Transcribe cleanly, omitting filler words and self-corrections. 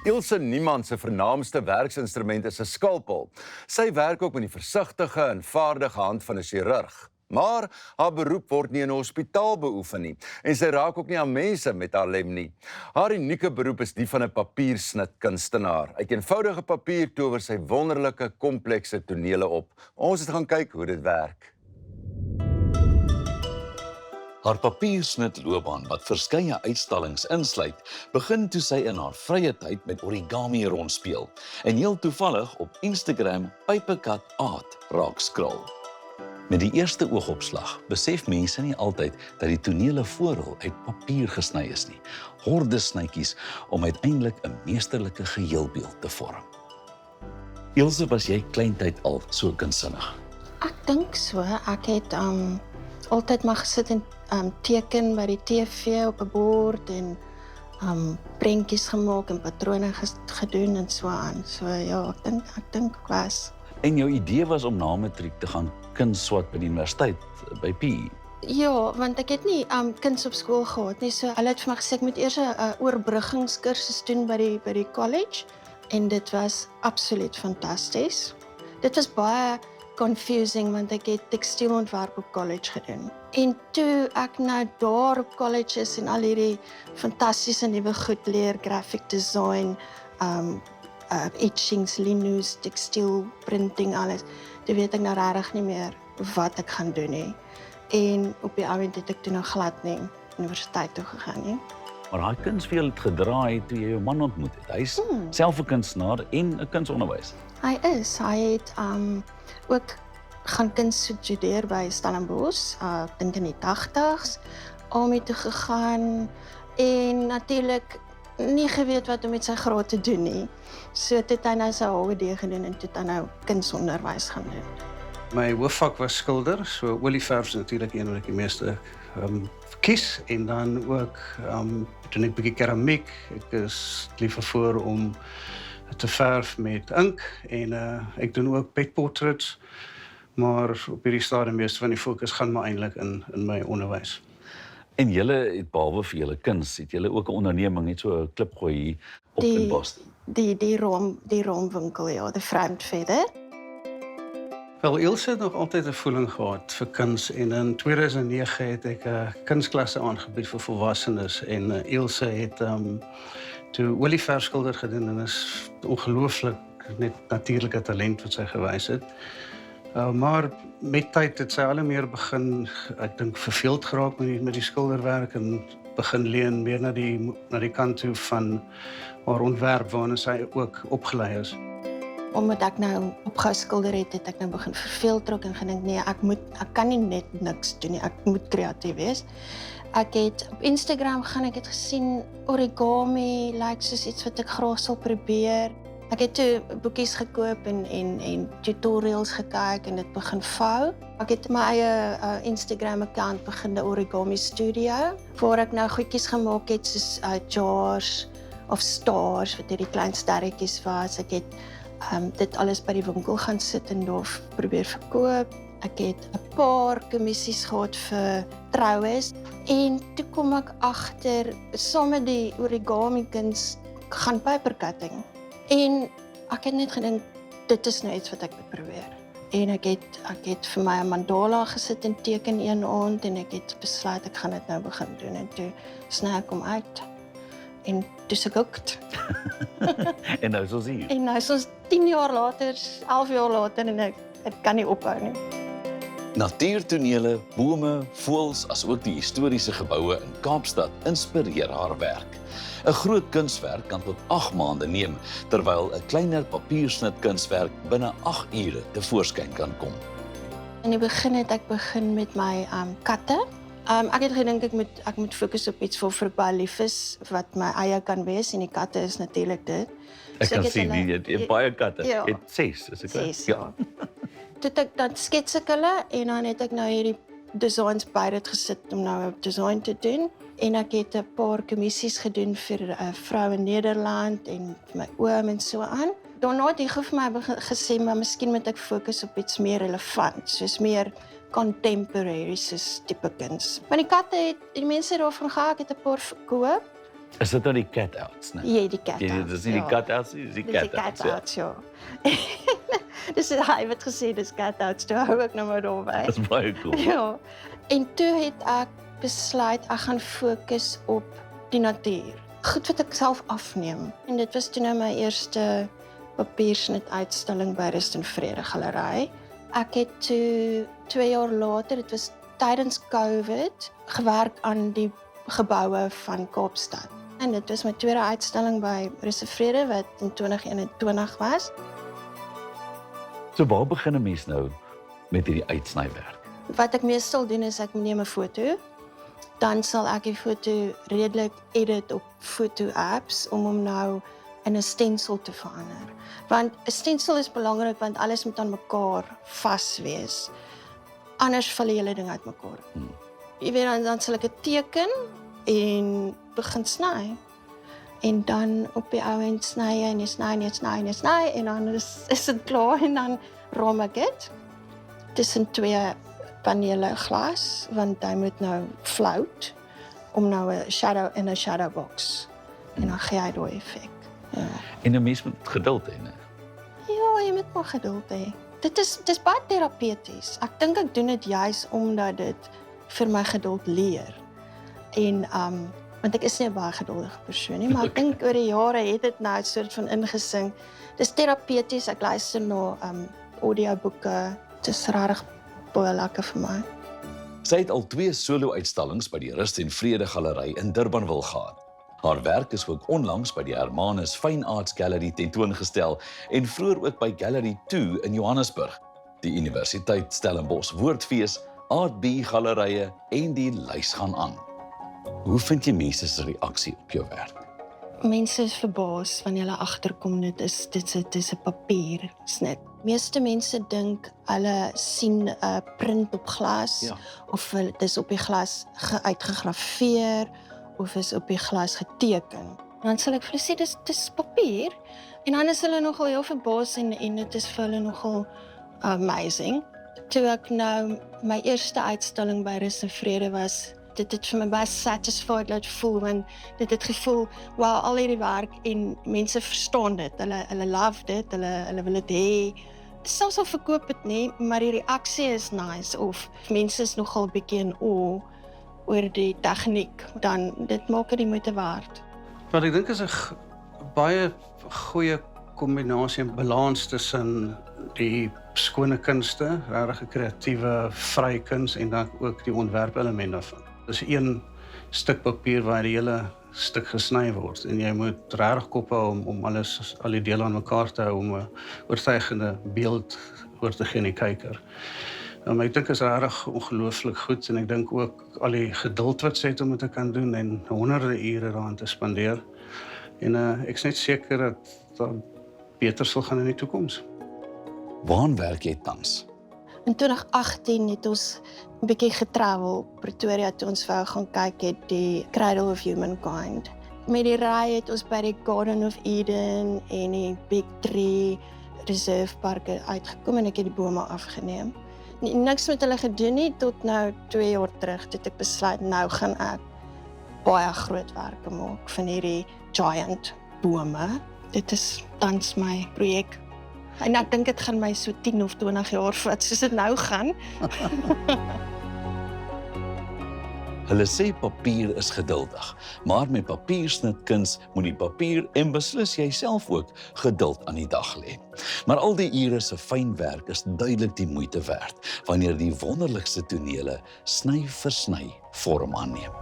Ilse Niemand se vernaamste werksinstrument is 'n skalpel. Sy werk ook met die versigtige en vaardige hand van 'n chirurg. Maar haar beroep word nie in 'n hospitaal beoefen nie en sy raak ook nie aan mense met haar lem nie. Haar unieke beroep is die van 'n papiersnitkunstenaar. Uit eenvoudige papier tower sy wonderlike, komplekse tonele op. Ons het gaan kyk hoe dit werk. Haar papiersnitloopbaan, wat verskeie uitstallings insluit, begin toe sy in haar vrye tyd met origami rondspeel en heel toevallig op Instagram papercut art raak skrol. Met die eerste oogopslag besef mense nie altyd dat die tonele vooral uit papier gesny is nie, horde snytjies om uiteindelik 'n meesterlike geheelbeeld te vorm. Ilse, was jy kleintyd al so kunstsinnig? Ek dink so. Ek het altyd maar gesit en teken by die TV op 'n bord en prentjies gemaak en patrone gedoen en so aan. So ja, ek dink ek was. En jou idee was om na matriek te gaan kunstswat by die universiteit, by PE. Ja, want ek het nie kuns op skool gehad nie. So hulle het vir my gesê ek moet eers 'n oorbruggingskursus doen by die college en dit was absoluut fantasties. Dit was baie confusing want ek het tekstielontwerp op college gedoen. En toe ek nou daar op college is en al hierdie fantastiese nuwe goed leer, graphic design, etchings, linus, tekstiel, printing, alles. Toe weet ek nou regtig nie meer wat ek gaan doen nie. En op die ouend het ek toe nou glad nie universiteit toe gegaan nie. Maar daai kunsveel het gedraai toe jy jou man ontmoet het. Hy's self 'n kunstenaar en 'n kunstonderwyser. Hy het ook gaan kuns studeer by Stellenbosch, ek dink in die 80s, AME toe gegaan en natuurlik nie geweet wat om met sy graad te doen nie. So het hy nou sy HGD gedoen en toe het hy nou kunstonderwys gaan doen. My hoofvak was skilder, so olieverf is natuurlik een wat ek die meeste kies. En dan ook doen ek bietjie keramiek. Ek is liever voor om te verf met ink en ek doen ook petportraits, maar op hierdie stadium meeste van die fokus gaan maar eintlik in my onderwys. En julle het behalwe vir julle kuns, het julle ook 'n onderneming, net so 'n klipgooi hier op in Boston. Die roomwinkel, ja, die Framed Feather. Wel, Ilse het nog altyd 'n voeling gehad vir kuns en in 2009 het ek 'n kunsklasse aangebied vir volwassenes en Ilse het toe olieverfskilder gedoen en is ongelooflik net natuurlike talent wat sy gewys het. Maar met tyd het sy al meer begin, ek dink, verveeld geraak met die skilderwerk en begin leen meer na die kant toe van haar ontwerp waarna sy ook opgelei is. Omdat ek nou opgehou skilder het ek nou begin verveeld raak en gedink nee, ek kan nie net niks doen nie, ek moet kreatief wees. Ek het op Instagram gaan, ek het gesien origami, soos iets wat ek graag sal probeer. Ek het toe boekies gekoop en tutorials gekyk en dit begin vou. Ek het my eie Instagram-account begin, die Origami Studio, waar ek nou goedjies gemaak het soos jars of stars, wat hierdie klein sterretjies was. Ek het dit alles by die winkel gaan sit en daar probeer verkoop. Ek het 'n paar kommissies gehad vir troues en toe kom ek agter saam met die origami kuns gaan papercutting. En ek het net gedink dit is nou iets wat ek moet probeer. En ek het vir my 'n mandala gesit en teken een aand en ek het besluit ek gaan dit nou begin doen en toe sny ek hom uit. En dis gekocht. En nou is ons hier. En nou is ons 10 jaar later, 11 jaar later en ek kan nie ophou nie. Natuurtonele, bome, voëls, asook die historiese geboue in Kaapstad inspireer haar werk. 'n Groot kunswerk kan tot 8 maande neem, terwyl 'n kleiner papiersnit kunswerk binne 8 ure tevoorskyn kan kom. In die begin het ek begin met my katte. Ek het gedink ek moet fokus op iets vir baie lief is, wat my eie kan wees en die katte is natuurlik dit. Ek kan sien jy het baie katte. Ja. Het 6, is ek reg? 6, ja. Toe ek dan skets ek hulle en dan het ek nou hierdie designs by dit gesit om nou 'n design te doen. En ek het 'n paar kommissies gedoen vir 'n vrou in Nederland en my oom en so aan. Daarna het hy vir my gesê, maar miskien moet ek fokus op iets meer relevant, soos meer contemporary soos tipe kuns. Maar die katte het die mense daarvan gehou, ek het 'n paar verkoop Is dit nou die cut-outs, né? Ja, die cat. Dit is nie die cut-outs nie, dis die Dis die cut-outs. cat-outs, ja. Dis hy wat gesê dis cat-outs, toe hou ek nou maar daarby. Dis baie cool. Ja. En toe het ek besluit ek gaan fokus op die natuur. Goed wat ek self afneem. En dit was toe nou my eerste papiersnit uitstalling by Rust en Vrede Galery. Ek het toe 2 jaar later, dit was tydens COVID, gewerk aan die geboue van Kaapstad. En dit was my tweede uitstalling by Rust en Vrede wat in 2021 was. So waar begin 'n mens nou met hierdie uitsnywerk? Wat ek meestal doen is ek neem 'n foto, dan sal ek die foto redelik edit op foto-apps om hom nou in 'n stencil te verander. Want 'n stencil is belangrik want alles moet aan mekaar vas wees. Anders val die hele ding uit mekaar. Jy weet dan sal ek 'n teken en begin sny. En dan op die ou end sny jy en jy sny en jy sny en jy sny en dan is dit klaar en dan rom ek dit tussen 2 panele glas want hy moet nou float om nou 'n shadow in 'n shadow box. En dan gee hy daai effek. Ja. En 'n mens moet geduld hê, né? Ja, jy moet maar geduld hê. Dis baie terapeuties. Ek dink ek doen dit juis omdat dit vir my geduld leer. En want ek is nie 'n baie geduldige persoon nie, maar ek dink oor die jare het dit nou 'n soort van ingesink. Dis terapeuties. Ek luister na audioboeke. Dit is regtig baie lekker vir my. Sy het al 2 solo-uitstallings by die Rust en Vrede Galery in Durbanville gehad. Haar werk is ook onlangs by die Hermanus Fine Arts Gallery tentoongestel en vroeër ook by Gallery 2 in Johannesburg. Die Universiteit Stellenbosch Woordfees, Art B Gallerye en die lys gaan aan. Hoe vind jy mense se reaksie op jou werk? Mense is verbaas wanneer hulle agterkom dit is 'n papiersnit. Meeste mense dink hulle sien 'n print op glas of dit is op die glas uitgegrafeer of is op die glas geteken. Dan sal ek vir hulle sê dis papier en dan is hulle nogal heel verbaas en dit is vir hulle nogal amazing. Toe ek nou my eerste uitstalling by Rust en Vrede was, dit het vir my baie satisfied laat voel want dit het gevoel, wow, al hierdie werk en mense verstaan dit. Hulle love dit, hulle wil dit hê. Selfs al verkoop dit nie, maar die reaksie is nice of mense is nogal 'n bietjie in awe oor die tegniek, dan dit maak dit die moeite werd. Wat ek dink is 'n baie goeie kombinasie en balans tussen die skone kunste, regtig 'n kreatiewe, vrye kuns en dan ook die ontwerpelement daarvan. Dis 1 stuk papier waar die hele stuk gesny word en jy moet regtig kop hou om al die dele aan mekaar te hou om 'n oortuigende beeld oor te gee aan die kyker. Ek dink is regtig ongelooflik goed en ek dink ook al die geduld wat sy het om dit te kan doen en honderde ure daaraan te spandeer. En ek is net seker dat dit beter sal gaan in die toekoms. Waaraan werk jy tans? In 2018 het ons 'n bietjie getravel Pretoria toe ons wou gaan kyk het die Cradle of Humankind. Met die ry het ons by die Garden of Eden en die Big Tree Reserve Parke uitgekom en ek het die bome afgeneem. Niks met hulle gedoen nie tot nou 2 jaar terug het ek besluit nou gaan ek baie groot werke maak van hierdie giant bome. Dit is tans my projek. En ek dink dit gaan my so 10 of 20 jaar vat soos dit nou gaan. Hulle sê papier is geduldig, maar met papiersnitkuns moet die papier en beslis jy self ook geduld aan die dag lê. Maar al die ure se fyn werk is duidelik die moeite werd wanneer die wonderlikste tonele sny vir sny vorm aanneem.